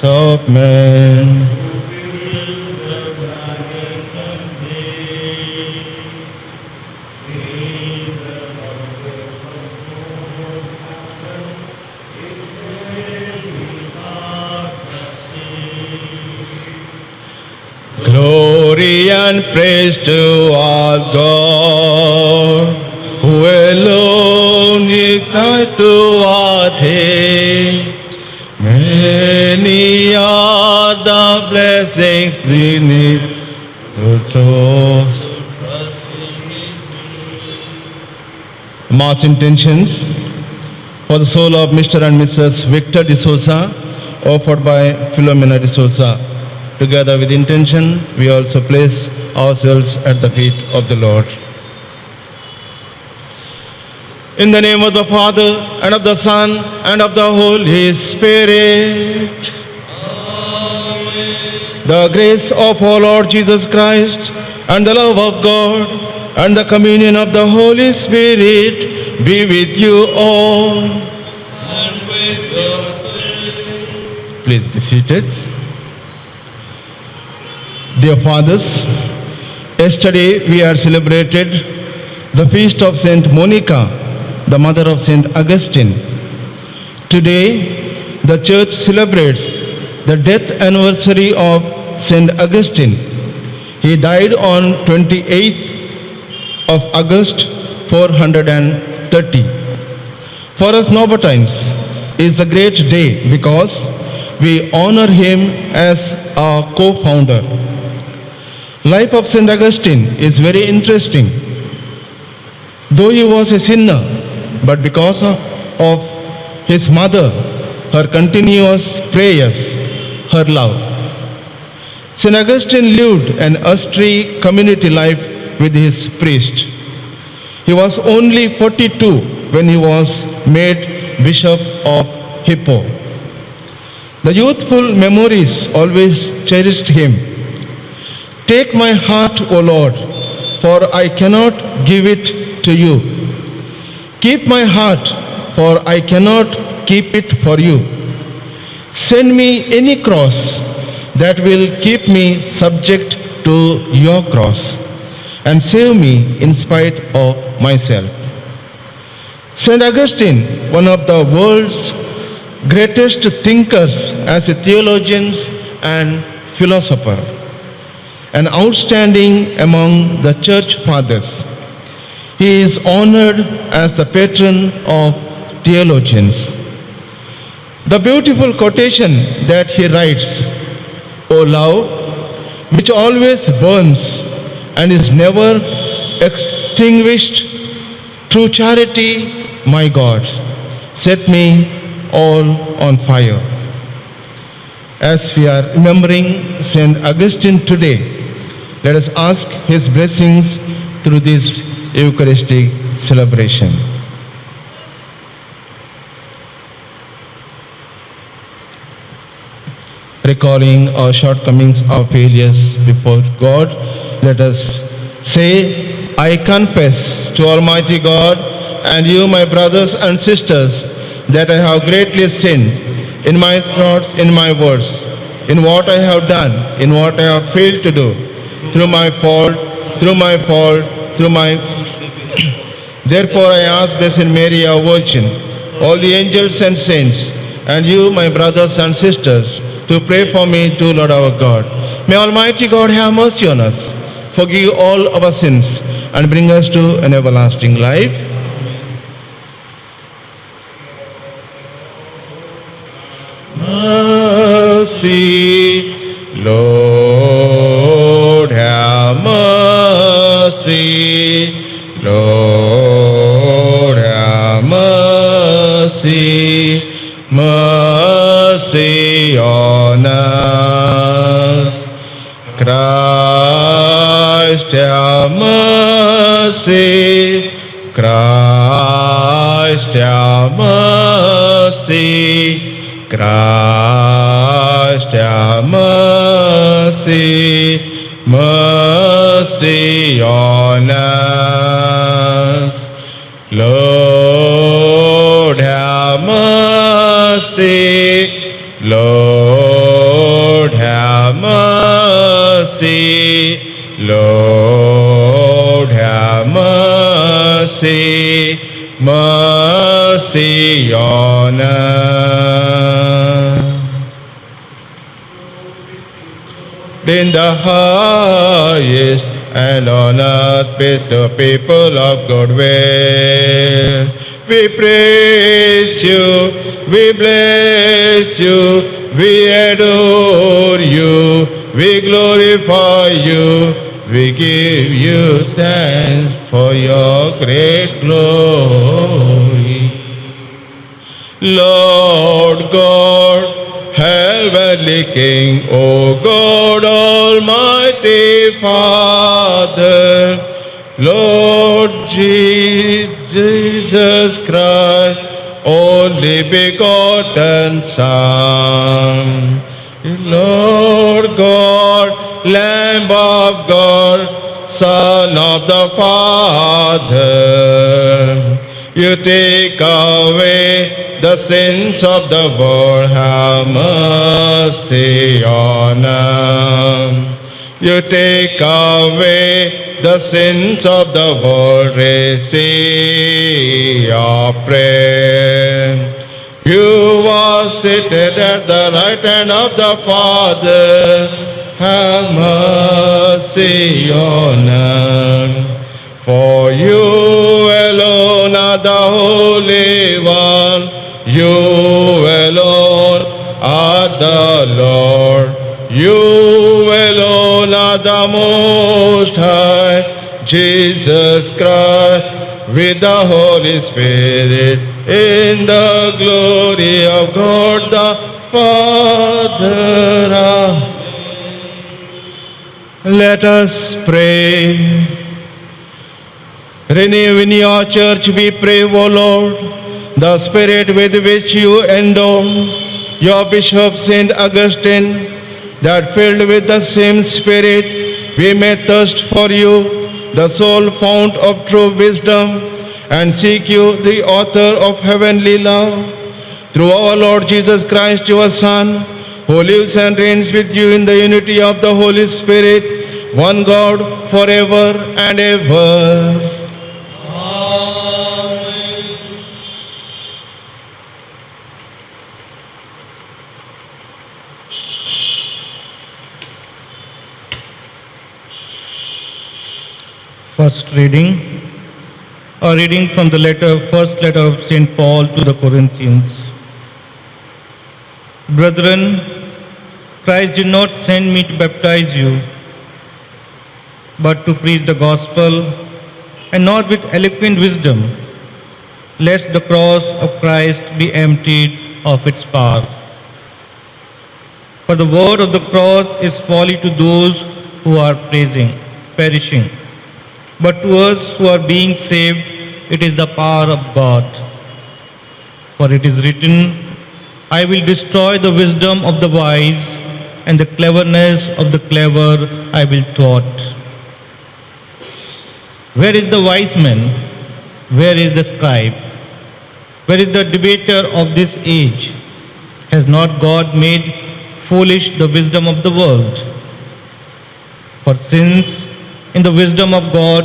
Of man. Glory and praise to our God, who alone is tied to our day. Many are the blessings we need to trust. Mass intentions for the soul of Mr. and Mrs. Victor D'Souza, offered by Philomena D'Souza. Together with intention, we also place ourselves at the feet of the Lord. In the name of the Father, and of the Son, and of the Holy Spirit. Amen. The grace of our Lord Jesus Christ, and the love of God, and the communion of the Holy Spirit be with you all. And with your spirit. Please be seated. Dear fathers, yesterday we had celebrated the feast of Saint Monica, the mother of Saint Augustine. Today, the church celebrates the death anniversary of Saint Augustine. He died on 28th of August 430. For us Norbertines is the great day because we honor him as our co-founder. Life of Saint Augustine is very interesting. Though he was a sinner, but because of his mother, her continuous prayers, her love, Saint Augustine lived an austere community life with his priest. He was only 42 when he was made Bishop of Hippo. The youthful memories always cherished him. Take my heart, O Lord, for I cannot give it to you. Keep my heart, for I cannot keep it for you. Send me any cross that will keep me subject to your cross, and save me in spite of myself. Saint Augustine, one of the world's greatest thinkers as a theologian and philosopher, an outstanding among the church fathers. He is honored as the patron of theologians. The beautiful quotation that he writes, "O love, which always burns and is never extinguished, through charity, my God, set me all on fire." As we are remembering Saint Augustine today, let us ask his blessings through this Eucharistic celebration. Recalling our shortcomings, our failures before God, let us say, I confess to Almighty God and you, my brothers and sisters, that I have greatly sinned in my thoughts, in my words, in what I have done, in what I have failed to do, through my fault. Therefore I ask Blessed Mary, our Virgin, all the angels and saints, and you, my brothers and sisters, to pray for me to Lord our God. May Almighty God have mercy on us, forgive all our sins, and bring us to an everlasting life. Mercy, Lord, have mercy. Lord, have mercy. Mercy on us. Christ, have mercy. Christ have mercy. Christ have mercy. Mercy on us. Lord have mercy. Lord have mercy. Lord have mercy. Mercy on us. In the highest and on earth peace the people of good will. We praise you, we bless you, we adore you, we glorify you, we give you thanks for your great glory. Lord God, Heavenly King, O God, Almighty Father, Lord Jesus Christ, only begotten Son, Lord God, Lamb of God, Son of the Father, you take away the sins of the world, have mercy on us. You take away the sins of the world, receive our prayer. You are seated at the right hand of the Father, have mercy on us. For you alone are the Holy One, you alone are the Lord, you alone are the Most High, Jesus Christ, with the Holy Spirit, in the glory of God the Father. Let us pray. Renew in your church, we pray, O Lord, the spirit with which you endow your Bishop St. Augustine, that filled with the same spirit we may thirst for you, the sole fount of true wisdom, and seek you, the author of heavenly love, through our Lord Jesus Christ, your Son, who lives and reigns with you in the unity of the Holy Spirit, one God, forever and ever. First reading, a reading from the first letter of St. Paul to the Corinthians. Brethren, Christ did not send me to baptize you, but to preach the gospel, and not with eloquent wisdom, lest the cross of Christ be emptied of its power. For the word of the cross is folly to those who are perishing. But to us who are being saved, it is the power of God. For it is written, I will destroy the wisdom of the wise, and the cleverness of the clever I will thwart. Where is the wise man? Where is the scribe? Where is the debater of this age? Has not God made foolish the wisdom of the world? For since in the wisdom of God,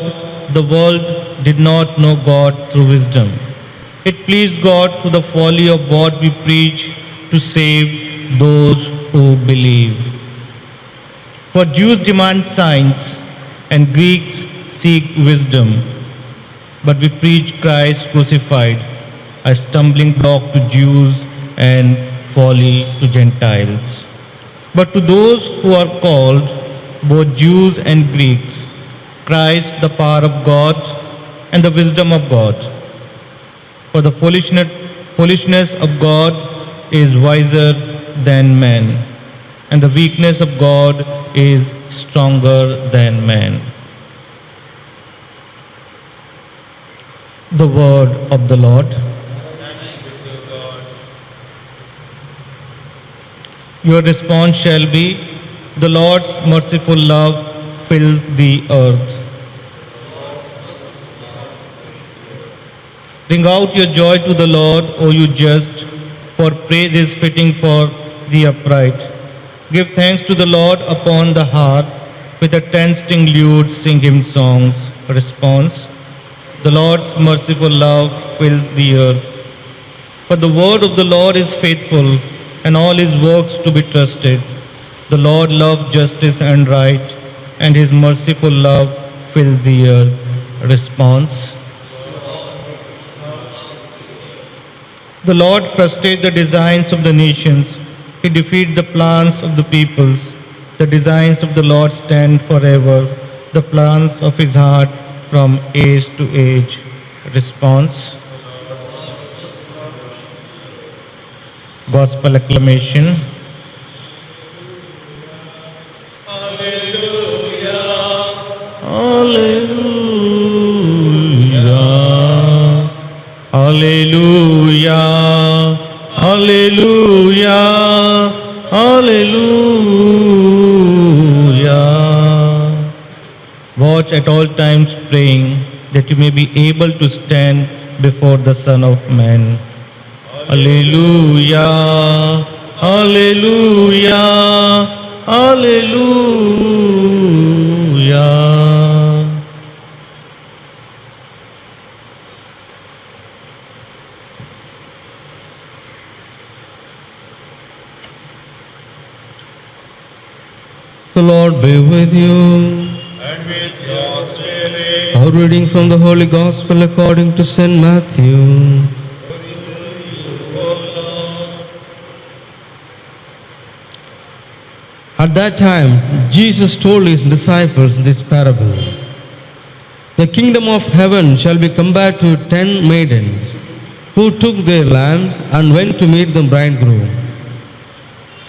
the world did not know God through wisdom, it pleased God through the folly of what we preach to save those who believe. For Jews demand signs and Greeks seek wisdom, but we preach Christ crucified, a stumbling block to Jews and folly to Gentiles. But to those who are called, both Jews and Greeks, Christ, the power of God and the wisdom of God. For the foolishness of God is wiser than man, and the weakness of God is stronger than man. The word of the Lord. Your response shall be, the Lord's merciful love fills the earth. Ring out your joy to the Lord, O you just, for praise is fitting for the upright. Give thanks to the Lord upon the harp, with a ten-string lute sing him songs. Response. The Lord's merciful love fills the earth. For the word of the Lord is faithful, and all his works to be trusted. The Lord loves justice and right, and his merciful love fills the earth. Response. The Lord frustrates the designs of the nations. He defeats the plans of the peoples. The designs of the Lord stand forever, the plans of his heart from age to age. Response. Gospel acclamation. Hallelujah. Hallelujah. Hallelujah. Hallelujah. Watch at all times praying that you may be able to stand before the Son of Man. Hallelujah. Hallelujah. Hallelujah. The Lord be with you. And with your spirit. A reading from the Holy Gospel according to St. Matthew. At that time, Jesus told his disciples this parable. The kingdom of heaven shall be compared to 10 maidens who took their lamps and went to meet the bridegroom.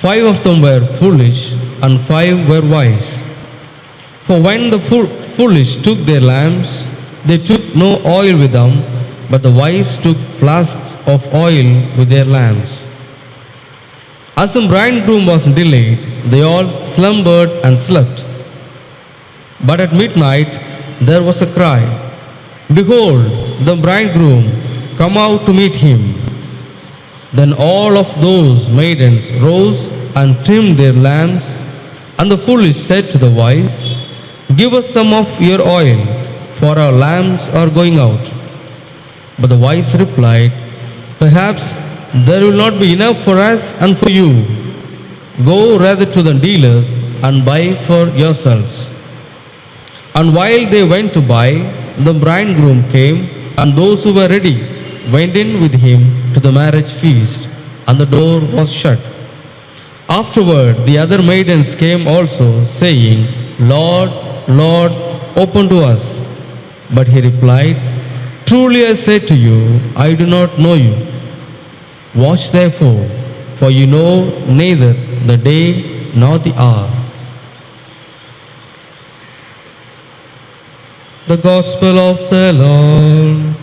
5 of them were foolish and 5 were wise. For when the foolish took their lamps, they took no oil with them, but the wise took flasks of oil with their lamps. As the bridegroom was delayed, they all slumbered and slept. But at midnight there was a cry, "Behold, the bridegroom, come out to meet him." Then all of those maidens rose and trimmed their lamps, and the foolish said to the wise, "Give us some of your oil, for our lamps are going out." But the wise replied, "Perhaps there will not be enough for us and for you. Go rather to the dealers and buy for yourselves." And while they went to buy, the bridegroom came, and those who were ready went in with him to the marriage feast, and the door was shut. Afterward, the other maidens came also, saying, "Lord, Lord, open to us." But he replied, "Truly I say to you, I do not know you. Watch therefore, for you know neither the day nor the hour." The Gospel of the Lord.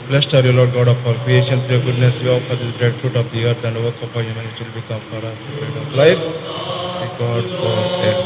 Blessed are you, Lord God of all creation. Through your goodness, you offer this breadfruit of the earth, and the work of our humanity will become for us the bread of life. Be God forever.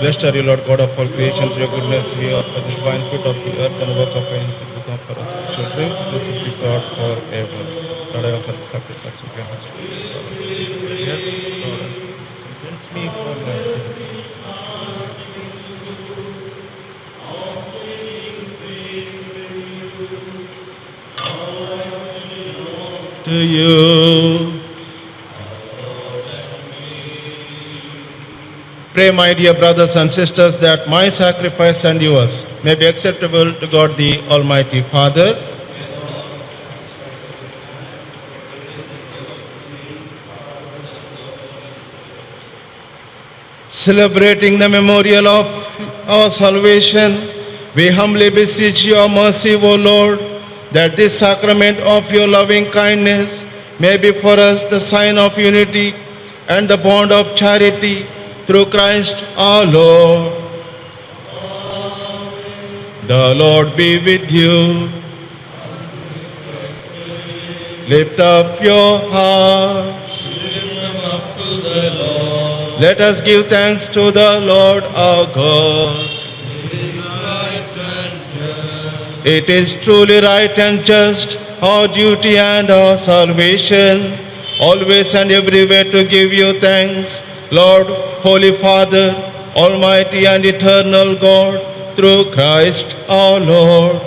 Blessed minister, you Lord God of all creation, to your goodness, you offer this wine fruit of the earth and work of pain to become for us children. This will be God forever. Lord, I offer the sacrifice of your heart. Lord, cleanse me from my sins. To you. Pray, my dear brothers and sisters, that my sacrifice and yours may be acceptable to God the Almighty Father. Celebrating the memorial of our salvation, we humbly beseech your mercy, O Lord, that this sacrament of your loving kindness may be for us the sign of unity and the bond of charity through Christ our Lord. The Lord be with you. Lift up your hearts. Let us give thanks to the Lord our God. It is truly right and just, our duty and our salvation, always and everywhere to give you thanks, Lord, Holy Father, Almighty and eternal God, through Christ our Lord.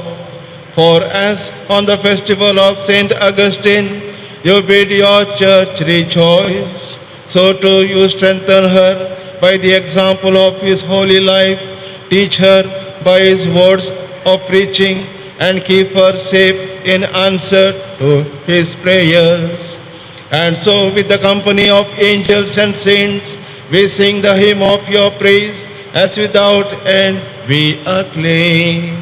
For as on the festival of Saint Augustine, you bid your church rejoice, so too you strengthen her by the example of his holy life, teach her by his words of preaching, and keep her safe in answer to his prayers. And so with the company of angels and saints, we sing the hymn of your praise, as without end we acclaim.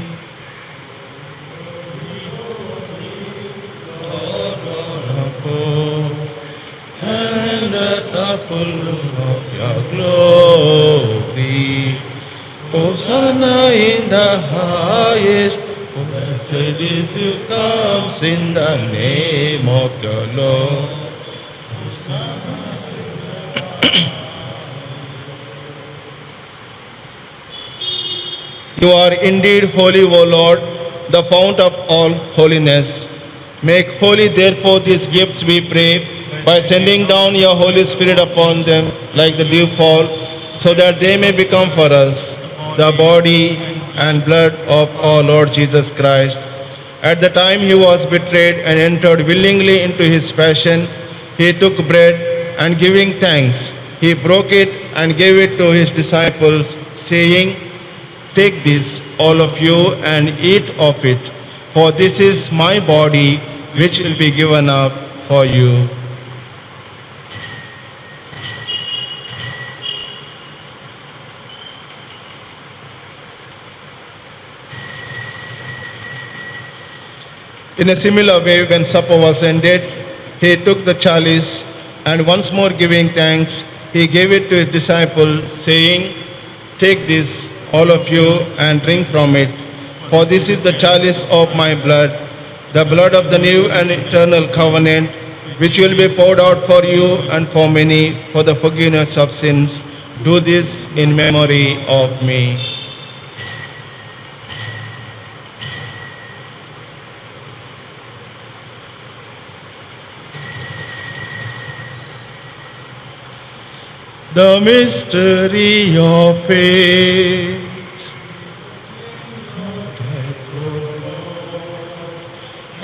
And at the full of your glory, Hosanna in the highest, blessed is who comes in the name of the Lord. You are indeed holy, O Lord, the fount of all holiness. Make holy, therefore, these gifts, we pray, by sending down your Holy Spirit upon them like the dewfall, so that they may become for us the body and blood of our Lord Jesus Christ. At the time he was betrayed and entered willingly into his passion, he took bread and giving thanks, he broke it and gave it to his disciples, saying, "Take this, all of you, and eat of it, for this is my body, which will be given up for you." In a similar way, when supper was ended, he took the chalice, and once more giving thanks, he gave it to his disciples, saying, "Take this, all of you, and drink from it, for this is the chalice of my blood, the blood of the new and eternal covenant, which will be poured out for you and for many for the forgiveness of sins. Do this in memory of me." The mystery of faith.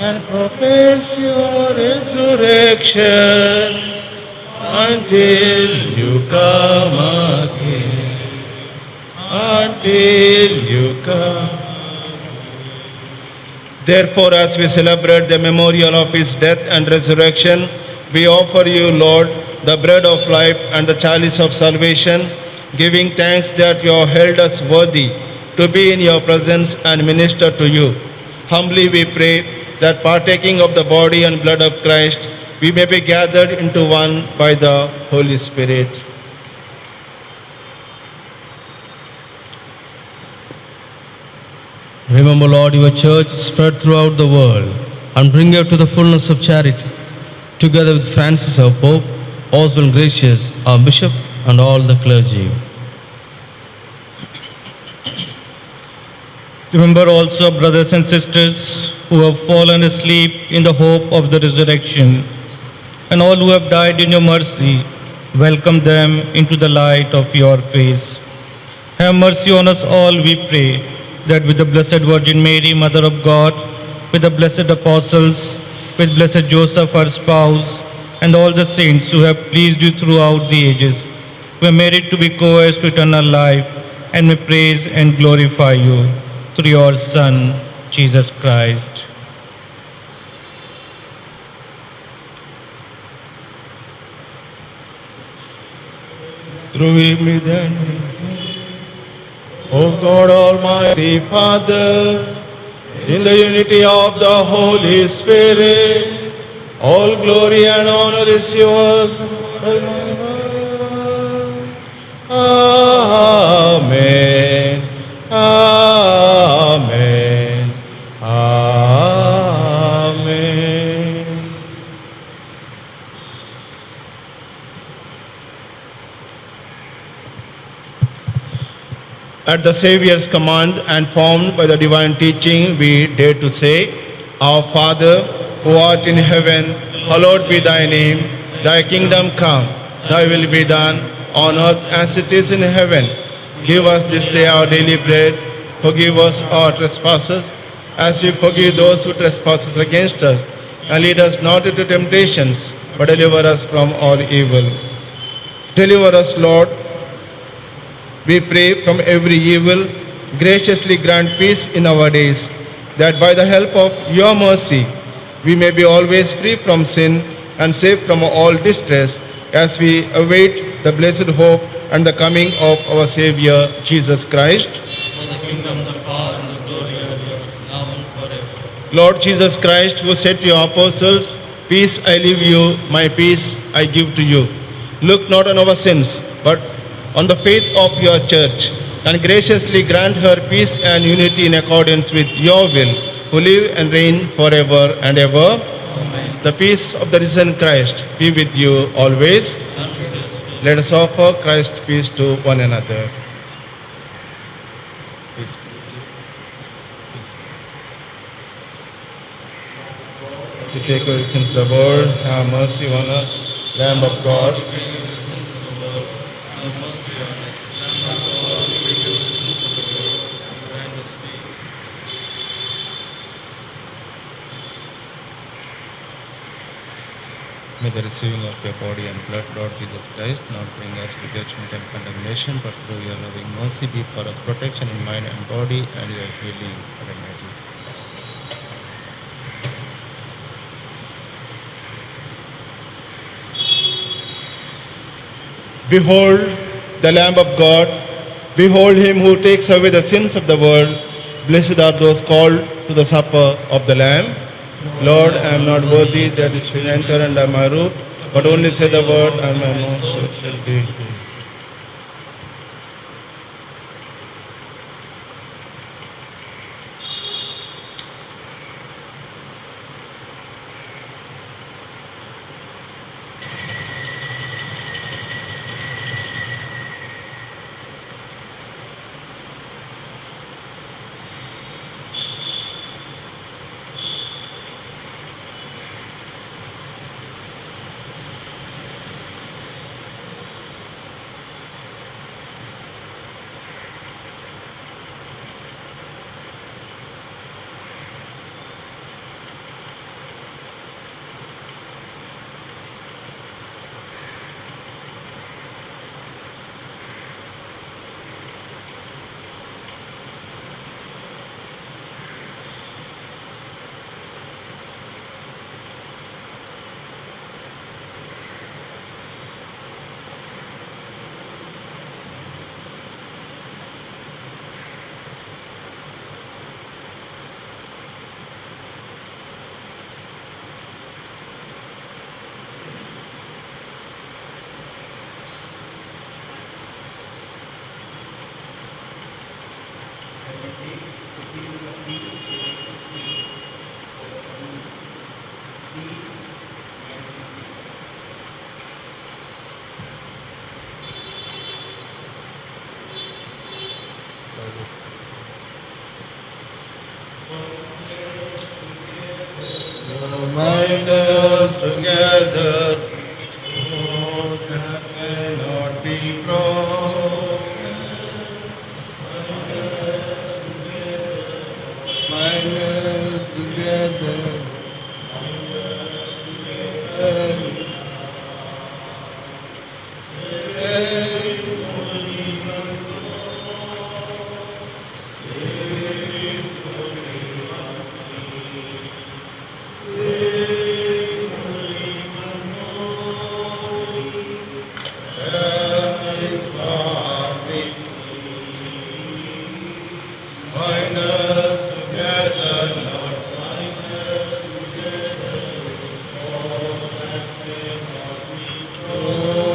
And profess your resurrection until you come again. Until you come. Therefore, as we celebrate the memorial of his death and resurrection, we offer you, Lord, the bread of life and the chalice of salvation, giving thanks that you have held us worthy to be in your presence and minister to you. Humbly we pray that partaking of the body and blood of Christ, we may be gathered into one by the Holy Spirit. Remember, Lord, your church spread throughout the world and bring her to the fullness of charity, together with Francis, our Pope, Oswald Gracious, our Bishop, and all the clergy. Remember also brothers and sisters who have fallen asleep in the hope of the resurrection, and all who have died in your mercy. Welcome them into the light of your face. Have mercy on us all, we pray, that with the Blessed Virgin Mary, Mother of God, with the blessed apostles, with blessed Joseph, her spouse, and all the saints who have pleased you throughout the ages, we are merited to be co-heirs to eternal life, and may praise and glorify you through your Son, Jesus Christ. Through him we then, O God Almighty Father, in the unity of the Holy Spirit, all glory and honor is yours. Amen. Amen. Amen. At the Saviour's command and formed by the divine teaching, we dare to say, Our Father, who art in heaven, hallowed be thy name. Thy kingdom come, thy will be done, on earth as it is in heaven. Give us this day our daily bread. Forgive us our trespasses, as we forgive those who trespass against us. And lead us not into temptations, but deliver us from all evil. Deliver us, Lord, we pray, from every evil. Graciously grant peace in our days, that by the help of your mercy we may be always free from sin and safe from all distress, as we await the blessed hope and the coming of our Savior Jesus Christ. For the kingdom, the power, and the glory are yours, now and forever. Lord Jesus Christ, who said to your apostles, Peace I leave you, my peace I give to you. Look not on our sins, but on the faith of your church, and graciously grant her peace and unity in accordance with your will, who live and reign forever and ever. Amen. The peace of the risen Christ be with you always. And with your spirit. Let us offer Christ's peace to one another. Peace. To take away the sins of the world, have mercy on us, Lamb of God. May the receiving of your body and blood, Lord Jesus Christ, not bring us to judgment and condemnation, but through your loving mercy be for us protection in mind and body, and your healing remedy. Behold the Lamb of God. Behold him who takes away the sins of the world. Blessed are those called to the supper of the Lamb. Lord, I am not worthy that you should enter under my roof, but only say the word, and my mouth shall be healed. Bind us together, so that cannot be broken. Bind us together. Bind us together, Lord.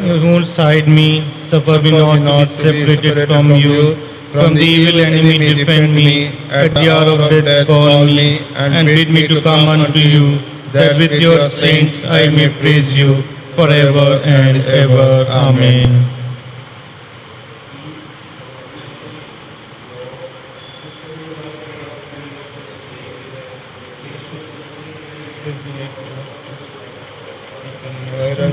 Alongside me, suffer me not to be separated from you. From the evil enemy defend me. At the hour of death call me, and bid me to come unto you, that with your saints I may praise you forever and ever. Amen.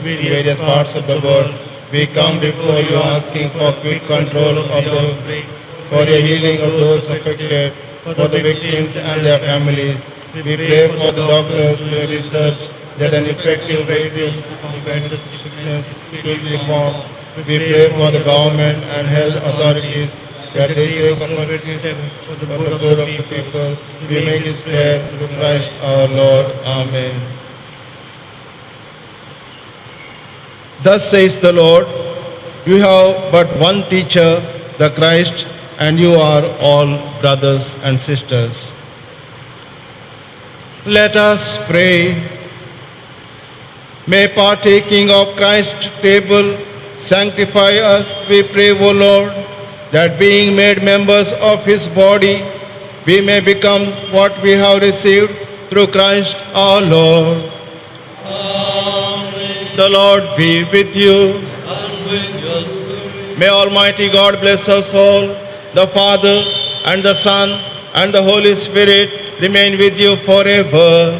Various parts of the world, we come before you asking for quick control of the, for the healing of those affected, for the victims and their families. We pray for the doctors to research that an effective vaccine to combat the sickness should be formed. We pray for the government and health authorities that they take appropriate steps for the good of the people. We make this prayer through Christ our Lord. Amen. Thus says the Lord, you have but one teacher, the Christ, and you are all brothers and sisters. Let us pray. May partaking of Christ's table sanctify us, we pray, O Lord, that being made members of his body, we may become what we have received through Christ our Lord. The Lord be with you. And with your spirit. May Almighty God bless us all, the Father and the Son and the Holy Spirit remain with you forever.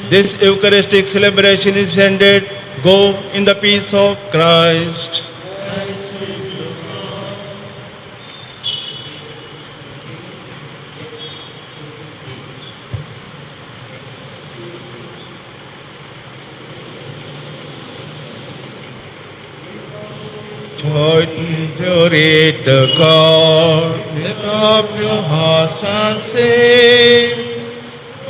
This Eucharistic celebration is ended. Go in the peace of Christ. Glory to God, lift up your hearts and sing.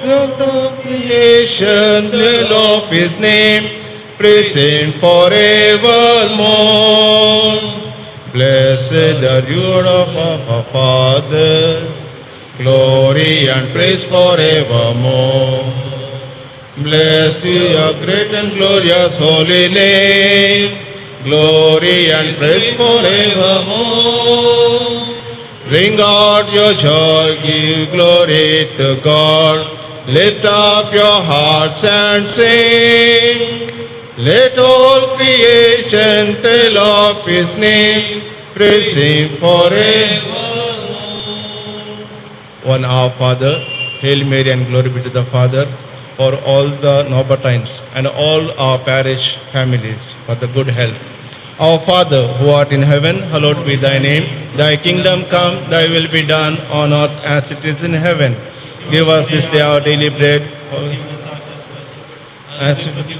Look to creation, the of his name, praise him forevermore. Blessed are you of our Father, glory and praise forevermore. Bless you, your great and glorious holy name. Glory and praise forevermore. Bring out your joy, give glory to God. Lift up your hearts and sing. Let all creation tell of his name. Praise him forever. One Our Father, Hail Mary and glory be to the Father, for all the Norbertines and all our parish families, for the good health. Our Father, who art in heaven, hallowed be thy name. Thy kingdom come, thy will be done on earth as it is in heaven. Give us this day our daily bread. As we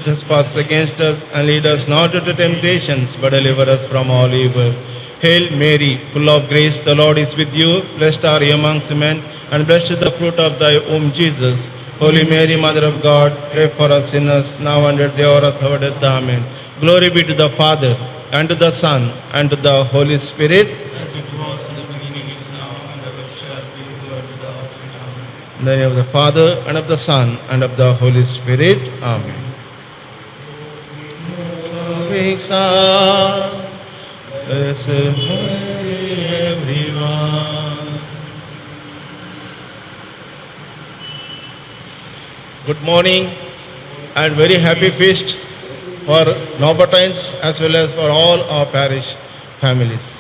trespass against us, and lead us not into temptations, but deliver us from all evil. Hail Mary, full of grace, the Lord is with you. Blessed are you amongst men, and blessed is the fruit of thy womb, Jesus. Holy Mary, Mother of God, pray for us sinners, now and at the hour of our death. Amen. Glory be to the Father, and to the Son, and to the Holy Spirit. As it was in the beginning, In the name of the Father, and of the Son, and of the Holy Spirit. Amen. Loving Son, blessed be everyone. Good morning and very happy feast for Norbertines as well as for all our parish families.